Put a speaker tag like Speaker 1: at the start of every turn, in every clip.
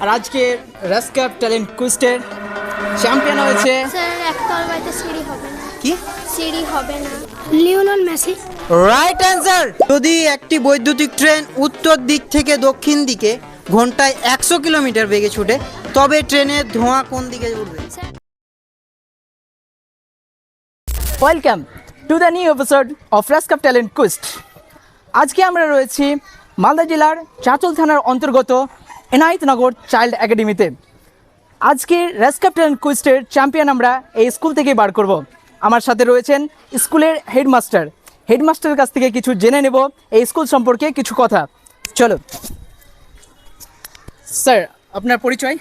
Speaker 1: আর আজকে রেসকাপ ট্যালেন্ট কুইজের চ্যাম্পিয়ন হয়েছে
Speaker 2: স্যার একতল বাড়িতে সিঁড়ি হবে না।
Speaker 1: কি?
Speaker 2: সিঁড়ি হবে না। Lionel Messi.
Speaker 1: Right answer. যদি একটি বৈদ্যুতিক ট্রেন উত্তর দিক থেকে দক্ষিণ দিকে ঘন্টায় 100 কিলোমিটার বেগে ছুটে, তবে ট্রেনের ধোঁয়া কোন দিকে উঠবে? Welcome to the new episode of রেসকাপ ট্যালেন্ট কুইজ। আজকে আমরা রয়েছি মালদা জেলার চাঁচল থানার অন্তর্গত এনায়েতনগর চাইল্ড একাডেমিতে। আজকে রেসকাপ ট্যালেন্ট কুইজের চ্যাম্পিয়ন আমরা এই স্কুল থেকেই বার করব। আমার সাথে রয়েছেন স্কুলের হেডমাস্টারের কাছ থেকে কিছু জেনে নেব এই স্কুল সম্পর্কে কিছু কথা। চলো স্যার, আপনার পরিচয়?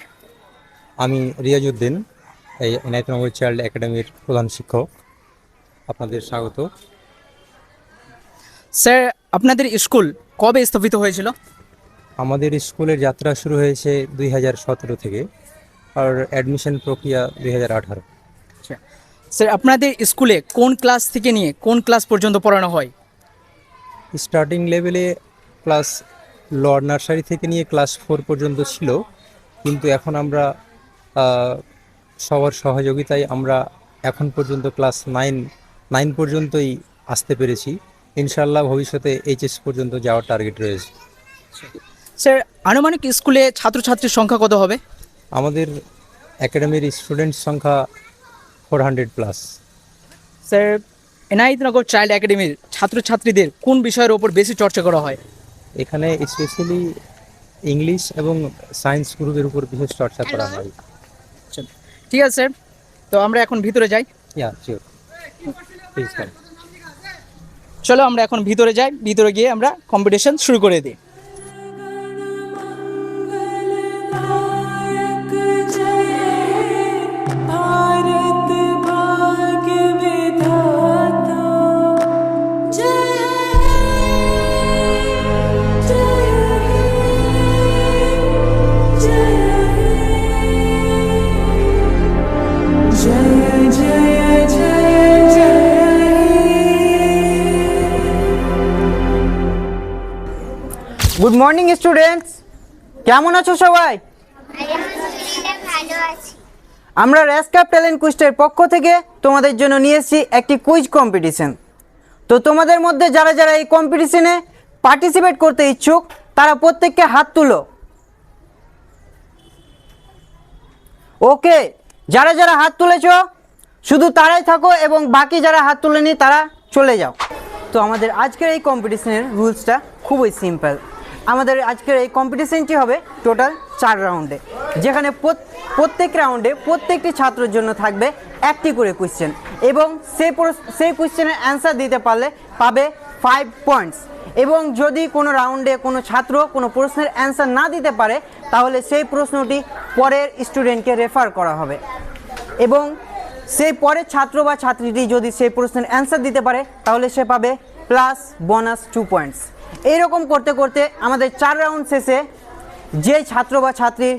Speaker 3: আমি রিয়াজউদ্দিন, এই এনায়েতনগর চাইল্ড একাডেমির প্রধান শিক্ষক। আপনাদের স্বাগত।
Speaker 1: স্যার, আপনাদের স্কুল কবে স্থাপিত হয়েছিল?
Speaker 3: আমাদের স্কুলের যাত্রা শুরু হয়েছে 2017 থেকে, আর অ্যাডমিশন প্রক্রিয়া 2018।
Speaker 1: আচ্ছা স্যার, আপনাদের স্কুলে কোন ক্লাস থেকে নিয়ে কোন ক্লাস পর্যন্ত পড়ানো হয়?
Speaker 3: স্টার্টিং লেভেলে ক্লাস লোয়ার নার্সারি থেকে নিয়ে ক্লাস 4 পর্যন্ত ছিল, কিন্তু এখন আমরা সবার সহযোগিতায় আমরা এখন পর্যন্ত ক্লাস 9 পর্যন্তই আসতে পেরেছি। ইনশাআল্লাহ ভবিষ্যতে এইচএস পর্যন্ত যাওয়ার টার্গেট রয়েছে।
Speaker 1: স্যার, আনুমানিক স্কুলে ছাত্রছাত্রীর সংখ্যা কত হবে?
Speaker 3: আমাদের একাডেমির স্টুডেন্ট সংখ্যা 400+।
Speaker 1: স্যার, এনায়েতনগর চাইল্ড একাডেমির ছাত্রছাত্রীদের কোন বিষয়ের ওপর বেশি চর্চা করা হয়?
Speaker 3: এখানে স্পেশালি ইংলিশ এবং সায়েন্স গ্রুপের উপর বিশেষ চর্চা করা হয়।
Speaker 1: আচ্ছা, ঠিক আছে স্যার, তো আমরা এখন ভিতরে যাই।
Speaker 3: Sure, please come.
Speaker 1: চলো আমরা এখন ভিতরে যাই, ভিতরে গিয়ে আমরা কম্পিটিশন শুরু করে দিই। গুড মর্নিং স্টুডেন্টস, কেমন আছো সবাই? আমরা রেসকাপ ট্যালেন্ট কুইজের পক্ষ থেকে তোমাদের জন্য নিয়ে এসেছি একটি কুইজ কম্পিটিশন। তো তোমাদের মধ্যে যারা যারা এই কম্পিটিশনে পার্টিসিপেট করতে ইচ্ছুক তারা প্রত্যেককে হাত তুলো। ওকে, যারা যারা হাত তুলেছো শুধু তারাই থাকো, এবং বাকি যারা হাত তুলেনি তারা চলে যাও। তো আমাদের আজকের এই কম্পিটিশনের রুলসটা খুবই সিম্পল। আমাদের আজকের এই কম্পিটিশনটি হবে টোটাল 4 রাউন্ডে, যেখানে প্রত্যেক রাউন্ডে প্রত্যেকটি ছাত্রের জন্য থাকবে একটি করে কোয়েশ্চেন, এবং সেই কোয়েশ্চেনের অ্যান্সার দিতে পারলে পাবে 5 পয়েন্টস। এবং যদি কোনো রাউন্ডে কোনো ছাত্র কোনো প্রশ্নের অ্যান্সার না দিতে পারে তাহলে সেই প্রশ্নটি পরের স্টুডেন্টকে রেফার করা হবে, এবং সেই পরের ছাত্র বা ছাত্রীটি যদি সেই প্রশ্নের অ্যান্সার দিতে পারে তাহলে সে পাবে প্লাস বোনাস 2 পয়েন্টস। এইরকম করতে করতে আমাদের 4 রাউন্ড শেষে যে ছাত্র বা ছাত্রীর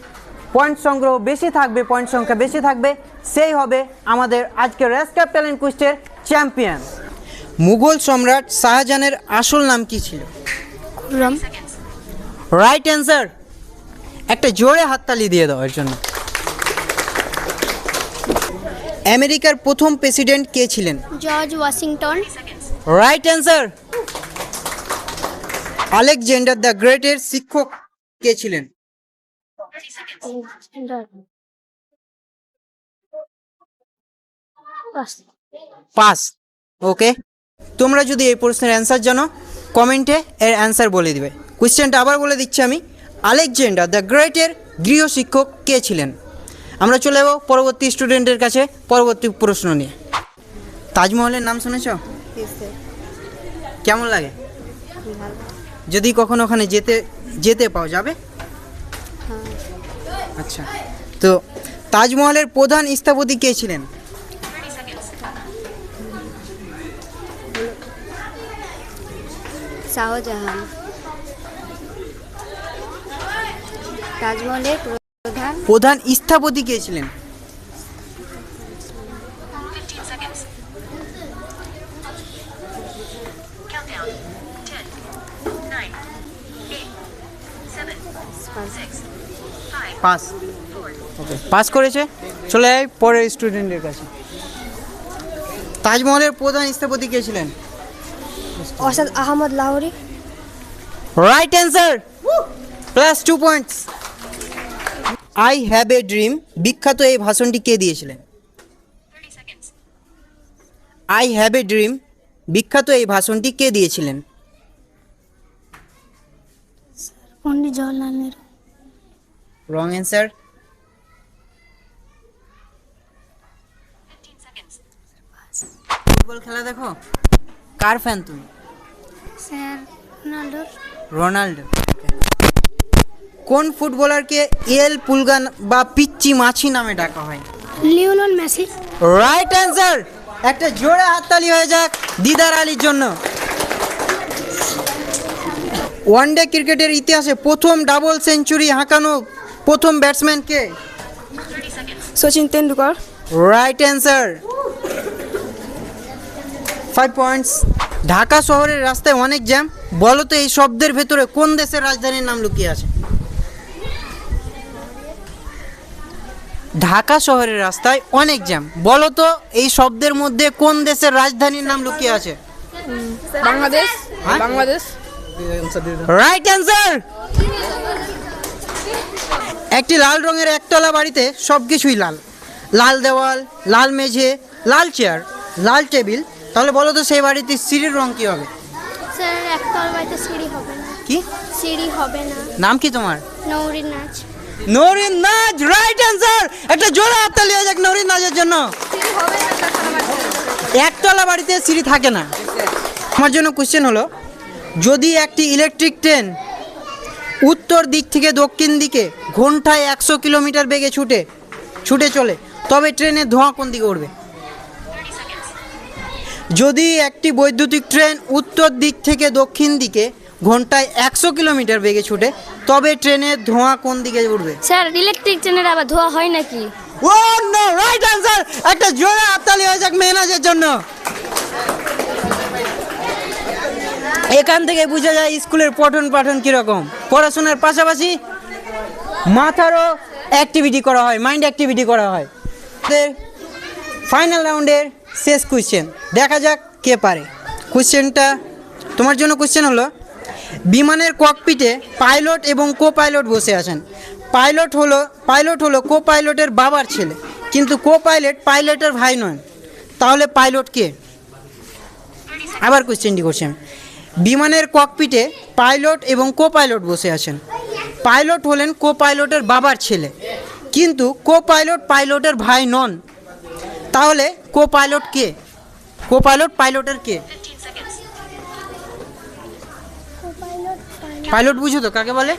Speaker 1: পয়েন্ট সংগ্রহ বেশি থাকবে, পয়েন্ট সংখ্যা বেশি থাকবে, সেই হবে আমাদের আজকের রেসকাপ ট্যালেন্ট কুইজের চ্যাম্পিয়ন। মুঘল সম্রাট শাহজাহানের আসল নাম কি ছিল?
Speaker 2: খুররম।
Speaker 1: Right answer. একটা জোরে হাততালি দিয়ে দাও এর জন্য। আমেরিকার প্রথম প্রেসিডেন্ট কে ছিলেন?
Speaker 2: George Washington.
Speaker 1: Right answer. Alexander the গ্রেটের শিক্ষক কে ছিলেন? পাস। ওকে, তোমরা যদি এই প্রশ্নের অ্যান্সার জানো কমেন্টে এর অ্যান্সার বলে দিবে। কোয়েশ্চেনটা আবার বলে দিচ্ছি আমি, আলেকজান্ডার দ্য গ্রেটের গৃহ শিক্ষক কে ছিলেন? আমরা চলে যাবো পরবর্তী স্টুডেন্টের কাছে পরবর্তী প্রশ্ন নিয়ে। তাজমহলের নাম শুনেছ? কেমন লাগে? যদি কখনো ওখানে যেতে পাও যাবে? আচ্ছা, তো তাজমহলের প্রধান স্থপতি কে ছিলেন?
Speaker 2: শাহজাহান। তাজমহলের
Speaker 1: প্রধান স্থপতি কে ছিলেন? পাস। ওকে, পাস করেছে। চলে যাই পরের স্টুডেন্টের কাছে। তাজমহলের প্রধান স্থপতি কে ছিলেন?
Speaker 2: Ustad Ahmad Lahori.
Speaker 1: Right answer, plus 2 points. I have a dream বিখ্যাত এই ভাষণটি কে দিয়েছিলেন? আই হ্যাভ এ ড্রিম বিখ্যাত এই ভাষণটি কে দিয়েছিলেন?
Speaker 2: Pandit Jawaharlal Nehru.
Speaker 1: Wrong answer. Football খেলা দেখো? কার ফ্যান তুমি?
Speaker 2: Sir Ronaldo.
Speaker 1: রোনাল্ডো। কোন ফুটবলারকে এল পুলগান বা পিচ্চি মাছি নামে ডাকা হয়?
Speaker 2: Lionel Messi.
Speaker 1: Right answer. একটা জোরে হাততালি হয়ে যাক দিদার আলীর জন্য। ওয়ানডে ক্রিকেটের ইতিহাসে প্রথম ডাবল সেঞ্চুরি হাঁকানো প্রথম ব্যাটসম্যান কে?
Speaker 2: Sachin Tendulkar.
Speaker 1: Right answer, 5 points. Dhaka শহরের রাস্তায় অনেক জ্যাম, বলো তো এই শব্দের ভেতরে কোন দেশের রাজধানীর নাম লুকিয়ে আছে? ঢাকা শহরের রাস্তায় অনেক জ্যাম, বলো তো এই শব্দের মধ্যে কোন দেশের রাজধানীর নাম লুকিয়ে আছে?
Speaker 2: বাংলাদেশ।
Speaker 1: হ্যাঁ?
Speaker 2: বাংলাদেশ।
Speaker 1: Right answer. একটি লাল রঙের একতলা বাড়িতে সব কিছুই লাল, লাল দেওয়াল, লাল মেঝে, লাল চেয়ার, লাল টেবিল, তাহলে বলো তো সেই বাড়িতে সিঁড়ির রং কি হবে?
Speaker 2: স্যার একতলা বাড়িতে সিঁড়ি হবে না।
Speaker 1: কি
Speaker 2: সিঁড়ি হবে না।
Speaker 1: নাম কি তোমার?
Speaker 2: নৌরিন নাচ।
Speaker 1: নরিন নাজ। Right answer. একটা জোরে হাততালি হয়ে যাক নরিন নাজের জন্য।
Speaker 2: সিঁড়ি হবে না একতলা বাড়িতে।
Speaker 1: একতলা বাড়িতে সিঁড়ি থাকে না। আমার জন্য কোশ্চেন হলো, যদি একটি ইলেকট্রিক ট্রেন উত্তর দিক থেকে দক্ষিণ দিকে ঘন্টায় 100 কিলোমিটার বেগে ছুটে চলে, তবে ট্রেনের ধোঁয়া কোন দিকে উঠবে? যদি একটি বৈদ্যুতিক ট্রেন উত্তর দিক থেকে দক্ষিণ দিকে ঘন্টায় 100 কিলোমিটার বেগে ছুটে, তবে ট্রেনের ধোঁয়া কোন দিকে উঠবে?
Speaker 2: স্যার ইলেকট্রিক ট্রেনের আবার ধোয়া হয় নাকি?
Speaker 1: ও নো, রাইট অ্যান্সার। একটা জোরে হাততালি হয়ে যাক মেহনাজের জন্য। এখান থেকে বোঝা যায় স্কুলের পঠন পাঠন কিরকম। পড়াশোনার পাশাপাশি মাথারও অ্যাক্টিভিটি করা হয়, মাইন্ড অ্যাক্টিভিটি করা হয়। ফাইনাল রাউন্ডের শেষ কোশ্চেন, দেখা যাক কে পারে। কোশ্চেনটা তোমার জন্য কোশ্চেন হলো, বিমানের ককপিটে পাইলট এবং কো পাইলট বসে আছেন। পাইলট হলো কো পাইলটের বাবার ছেলে, কিন্তু কো পাইলট পাইলটের ভাই নয়, তাহলে পাইলট কে? আবার কোশ্চেনটি করছি আমি। বিমানের ককপিটে পাইলট এবং কো পাইলট বসে আছেন। পাইলট হলেন কো পাইলটের বাবার ছেলে, কিন্তু কো পাইলট পাইলটের ভাই নন, তাহলে কো পাইলট কে? কো পাইলট পাইলটের কে? পাইলট বুঝো তো কাকে বলে?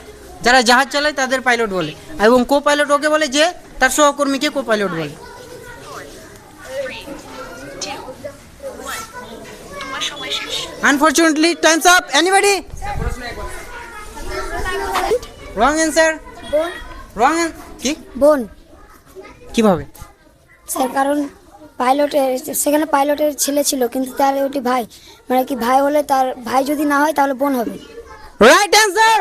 Speaker 1: যারা জাহাজ চালায় তাদের পাইলট বলে, এবং কো পাইলট ওকে বলে যে তার সহকর্মীকে কো পাইলট বলে। Unfortunately, time's up. Anybody? Wrong answer. Wrong কি?
Speaker 2: বোন।
Speaker 1: কিভাবে?
Speaker 2: স্যার কারণ সেখানে পাইলটের ছেলে ছিল, কিন্তু তার ওটি ভাই, মানে কি ভাই হলে তার ভাই যদি না হয় তাহলে বোন হবে।
Speaker 1: Right answer.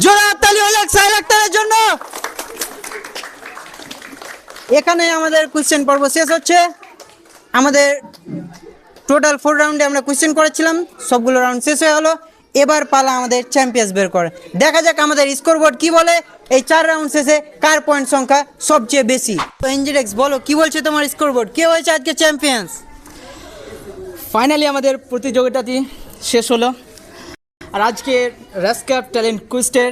Speaker 1: জোরে হাততালি হয়ে যাক সাইল আক্তারের জন্য। এখানে আমাদের কোশ্চেন পর্ব শেষ হচ্ছে। আমাদের টোটাল 4 রাউন্ডে আমরা কোশ্চেন করেছিলাম, সবগুলো রাউন্ড শেষ হয়ে গেলো। এবার পালা আমাদের চ্যাম্পিয়ন্স বের করে। দেখা যাক আমাদের স্কোরবোর্ড কি বলে, এই 4 রাউন্ড শেষে কার পয়েন্ট সংখ্যা সবচেয়ে বেশি। তো এনজিডেক্স বলো কি বলছে তোমার স্কোরবোর্ড, কে হয়েছে আজকে চ্যাম্পিয়ন্স?
Speaker 4: ফাইনালি আমাদের প্রতিযোগিতাটি শেষ হলো, আর আজকে রেসক্যাপ ট্যালেন্ট কুইজের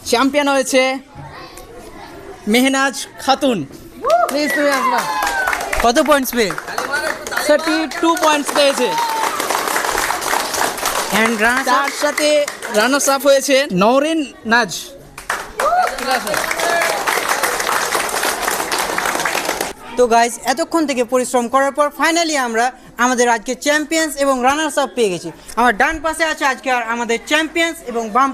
Speaker 4: চ্যাম্পিয়ন হয়েছে মেহনাজ খাতুন। প্লিজ তুমি আসবা।
Speaker 1: কত পয়েন্টস পেয়ে?
Speaker 4: 32 পয়েন্টস পেয়েছে।
Speaker 1: অ্যান্ড
Speaker 4: তার সাথে রানার্স আপ হয়েছে নওরিন নাজ।
Speaker 1: তো গাইজ এতক্ষণ থেকে পরিশ্রম করার পর ফাইনালি আমরা আমাদের আজকে চ্যাম্পিয়ন্স এবং রানার্স আপ পেয়ে গেছি। আমার ডান পাশে আছে আজকে আর আমাদের চ্যাম্পিয়ন্স এবং বাম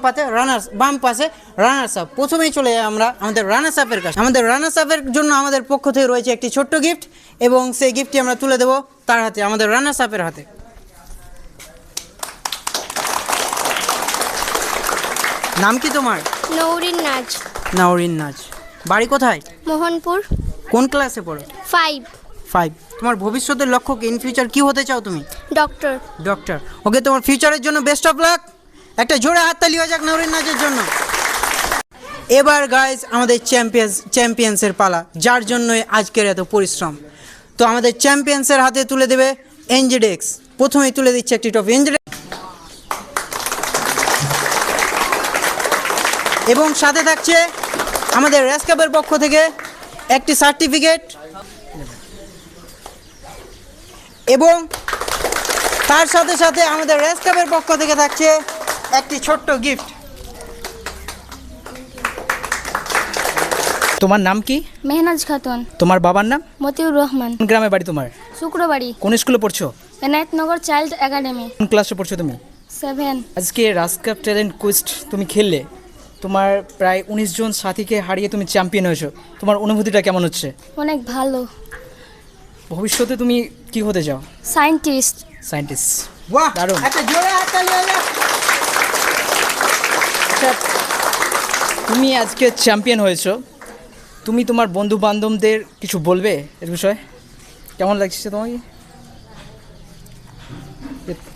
Speaker 1: পাশে রানার্স আপ। প্রথমেই চলে যাই আমরা আমাদের রানার্স আপের কাছে। আমাদের রানার্স আপের জন্য আমাদের পক্ষ থেকে রয়েছে একটি ছোট্ট গিফট, এবং সেই গিফটটি আমরা তুলে দেবো তার হাতে, আমাদের রানার্স আপের হাতে। নাম কি তোমার?
Speaker 2: নৌরিন নাচ।
Speaker 1: নাওরিন নাজ। বাড়ি কোথায়?
Speaker 5: মোহনপুর।
Speaker 1: কোন ক্লাসে পড়ো?
Speaker 5: 5।
Speaker 1: 5। তোমার ভবিষ্যতের লক্ষ্য কি? ইন ফিউচার কি হতে চাও তুমি?
Speaker 5: ডক্টর।
Speaker 1: ডক্টর। ওকে, তোমার ফিউচারের জন্য বেস্ট অফ লাক। একটা জোরে হাততালি হয়ে যাক নওরিন নাজের জন্য। এবার গাইজ আমাদের চ্যাম্পিয়ন্সের পালা, যার জন্যই আজকের এত পরিশ্রম। তো আমাদের চ্যাম্পিয়ন্সের হাতে তুলে দেবে এনজেডেক্স। প্রথমেই তুলে দিচ্ছে একটি ট্রফি এনজেডেক্স, এবং সাথে থাকছে আমাদের রেসকাপের পক্ষ থেকে একটি সার্টিফিকেট, এবং তার সাথে সাথে আমাদের রেসকাপের পক্ষ থেকে থাকছে একটি ছোট্ট গিফট।
Speaker 4: তোমার নাম কি?
Speaker 5: মেহনাজ খাতুন।
Speaker 4: তোমার বাবার নাম?
Speaker 5: মতিউর রহমান।
Speaker 4: কোন গ্রামে বাড়ি তোমার?
Speaker 5: শুক্রবাড়ি।
Speaker 4: কোন স্কুলে পড়ছো?
Speaker 5: Enayetnagar child academy.
Speaker 4: কোন ক্লাসে পড়ছো তুমি?
Speaker 5: 7।
Speaker 4: আজকে রাজকাপ ট্যালেন্ট কুইস্ট তুমি খেললে, তোমার প্রায় 19 জন সাথীকে হারিয়ে তুমি চ্যাম্পিয়ন হয়েছো। তোমার অনুভূতিটা কেমন হচ্ছে?
Speaker 5: অনেক ভালো।
Speaker 4: ভবিষ্যতে তুমি কি হতে চাও?
Speaker 5: সায়েন্টিস্ট।
Speaker 4: সায়েন্টিস্ট।
Speaker 1: বাহ,
Speaker 4: দারুণ।
Speaker 1: একটা জোরে হাততালি হয়ে যাক।
Speaker 4: আচ্ছা, তুমি আজকে চ্যাম্পিয়ন হয়েছো, তুমি তোমার বন্ধু বান্ধবদের কিছু বলবে এর বিষয়ে? কেমন লাগছে তোমাকে?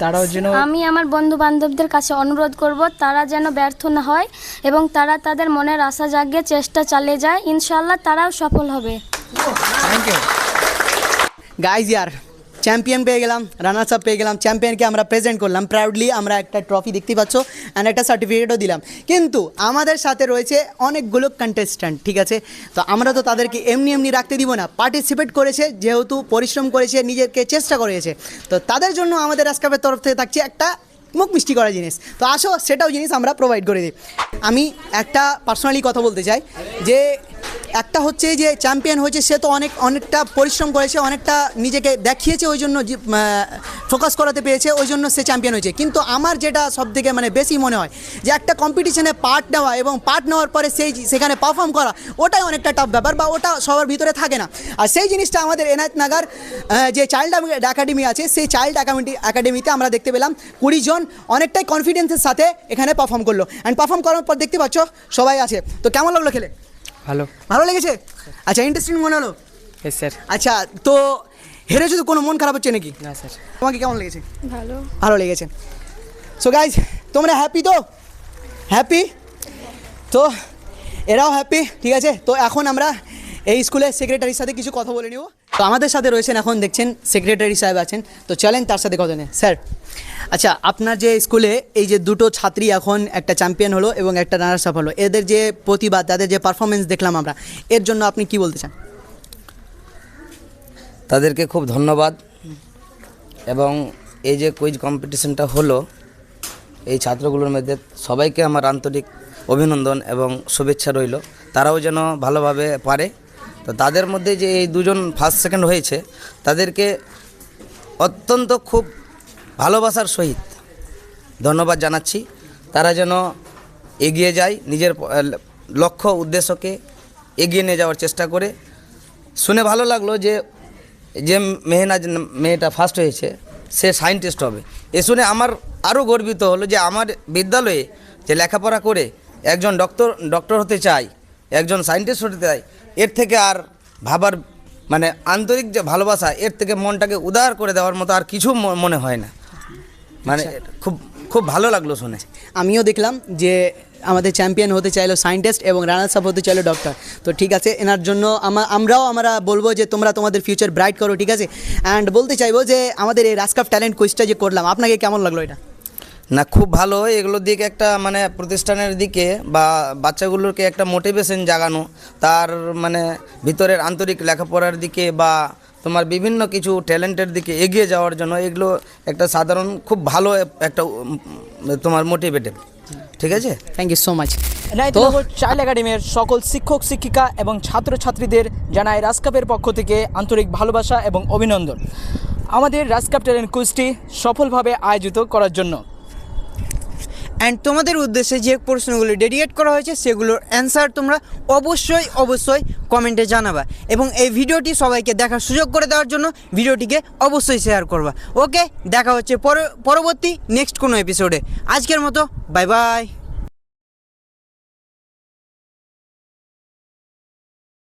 Speaker 4: তারাও যেন
Speaker 5: আমি আমার বন্ধু বান্ধবদের কাছে অনুরোধ করব তারা যেন ব্যর্থ না হয় এবং তারা তাদের মনের আশা জাগিয়ে চেষ্টা চালিয়ে যায়। ইনশাআল্লাহ তারাও সফল হবে।
Speaker 4: Thank you.
Speaker 1: গাইজ ইয়ার চ্যাম্পিয়ন পেয়ে গেলাম, রানার্স আপ পেয়ে গেলাম, চ্যাম্পিয়নকে আমরা প্রেজেন্ট করলাম প্রাউডলি। আমরা একটা ট্রফি দেখতে পাচ্ছ অ্যান্ড একটা সার্টিফিকেটও দিলাম। কিন্তু আমাদের সাথে রয়েছে অনেকগুলো কন্টেস্ট্যান্ট, ঠিক আছে? তো আমরা তো তাদেরকে এমনি এমনি রাখতে দিব না, পার্টিসিপেট করেছে যেহেতু, পরিশ্রম করেছে, নিজেকে চেষ্টা করেছে, তো তাদের জন্য আমাদের রাজকাপের তরফ থেকে থাকছে একটা মুখ মিষ্টি করা জিনিস। তো আসো সেটাও জিনিস আমরা প্রোভাইড করে দিই। আমি একটা পার্সোনালি কথা বলতে চাই যে একটা হচ্ছে যে চ্যাম্পিয়ন হয়েছে সে তো অনেকটা পরিশ্রম করেছে, অনেকটা নিজেকে দেখিয়েছে, ওই জন্য ফোকাস করাতে পেরেছে, ওই জন্য সে চ্যাম্পিয়ন হয়েছে। কিন্তু আমার যেটা সবথেকে মানে বেশি মনে হয় যে একটা কম্পিটিশনে পার্ট নেওয়া এবং পার্ট নেওয়ার পরে সেখানে পারফর্ম করা, ওটাই অনেকটা টাফ ব্যাপার, বা ওটা সবার ভিতরে থাকে না। আর সেই জিনিসটা আমাদের এনায়েতনগর যে চাইল্ড একাডেমি আছে, সেই চাইল্ড একাডেমিতে আমরা দেখতে পেলাম 20 জন অনেকটাই কনফিডেন্সের সাথে এখানে পারফর্ম করলো, অ্যান্ড পারফর্ম করার পর দেখতে পাচ্ছ সবাই আছে। তো কেমন লাগলো খেলে? ভালো লেগেছে? আচ্ছা, ইন্টারেস্টিং মনে হলো?
Speaker 6: Yes sir.
Speaker 1: আচ্ছা, তো হেরেছো তো, কোনো মন খারাপ হচ্ছে নাকি?
Speaker 6: ना सर।
Speaker 1: তোমাকে কেমন লেগেছে?
Speaker 5: ভালো।
Speaker 1: ভালো লেগেছে। সো গাইজ, তোমরা হ্যাপি তো? হ্যাপি তো এরাও হ্যাপি, ঠিক আছে? তো এখন আমরা এই স্কুলের সেক্রেটারির সাথে কিছু কথা বলে নিব। তো আমাদের সাথে রয়েছেন, এখন দেখছেন সেক্রেটারি সাহেব আছেন, তো চলেন তার সাথে কথা নেই। স্যার, আচ্ছা, আপনার যে স্কুলে এই যে দুটো ছাত্রী এখন একটা চ্যাম্পিয়ন হলো এবং একটা রানার্স আপ হলো, এদের যে প্রতিভা, তাদের যে পারফরমেন্স দেখলাম আমরা, এর জন্য আপনি কি বলতে চান?
Speaker 7: তাদেরকে খুব ধন্যবাদ, এবং এই যে কুইজ কম্পিটিশনটা হলো, এই ছাত্রগুলোর মধ্যে সবাইকে আমার আন্তরিক অভিনন্দন এবং শুভেচ্ছা রইল। তারাও যেন ভালোভাবে পারে। তো তাদের মধ্যে যে এই দুজন ফার্স্ট সেকেন্ড হয়েছে, তাদেরকে অত্যন্ত খুব ভালোবাসার সহিত ধন্যবাদ জানাচ্ছি। তারা যেন এগিয়ে যায়, নিজের লক্ষ্য উদ্দেশ্যকে এগিয়ে নিয়ে যাওয়ার চেষ্টা করে। শুনে ভালো লাগলো যে মেহনাজ মেয়েটা ফার্স্ট হয়েছে, সে সায়েন্টিস্ট হবে। এ শুনে আমার আরও গর্বিত হলো যে আমার বিদ্যালয়ে যে লেখাপড়া করে একজন ডক্টর হতে চায়, একজন সায়েন্টিস্ট হতে চায়, এর থেকে আর ভাবার মানে আন্তরিক যে ভালোবাসা, এর থেকে মনটাকে উদার করে দেওয়ার মতো আর কিছু মনে হয় না। মানে খুব খুব ভালো লাগলো শুনে।
Speaker 1: আমিও দেখলাম যে আমাদের চ্যাম্পিয়ন হতে চাইলো সায়েন্টিস্ট এবং রানার্স আপ হতে চাইলো ডক্টর। তো ঠিক আছে, এনার জন্য আমরা বলবো যে তোমরা তোমাদের ফিউচার ব্রাইট করো, ঠিক আছে? অ্যান্ড বলতে চাইবো যে আমাদের এই রাজকাপ ট্যালেন্ট কুইজটা যে করলাম, আপনাকে কেমন লাগলো এটা?
Speaker 7: না, খুব ভালো। এগুলোর দিকে একটা মানে প্রতিষ্ঠানের দিকে বা বাচ্চাগুলোকে একটা মোটিভেশন জাগানো, তার মানে ভিতরের আন্তরিক লেখাপড়ার দিকে বা তোমার বিভিন্ন কিছু ট্যালেন্টের দিকে এগিয়ে যাওয়ার জন্য এগুলো একটা সাধারণ খুব ভালো একটা তোমার মোটিভেটেড, ঠিক আছে?
Speaker 1: Thank you so much.
Speaker 4: Enayetnagar child একাডেমির সকল শিক্ষক শিক্ষিকা এবং ছাত্রছাত্রীদের জানাই রাজকাপের পক্ষ থেকে আন্তরিক ভালোবাসা এবং অভিনন্দন আমাদের রাজকাপ ট্যালেন্ট কুইজটি সফলভাবে আয়োজিত করার জন্য।
Speaker 1: অ্যান্ড তোমাদের উদ্দেশ্যে যে প্রশ্নগুলো ডেডিকেট করা হয়েছে সেগুলোর অ্যান্সার তোমরা অবশ্যই কমেন্টে জানাবা, এবং এই ভিডিওটি সবাইকে দেখার সুযোগ করে দেওয়ার জন্য ভিডিওটিকে অবশ্যই শেয়ার করবা। ওকে, দেখা হচ্ছে পরবর্তী নেক্সট কোনো এপিসোডে। আজকের মতো বাই বাই।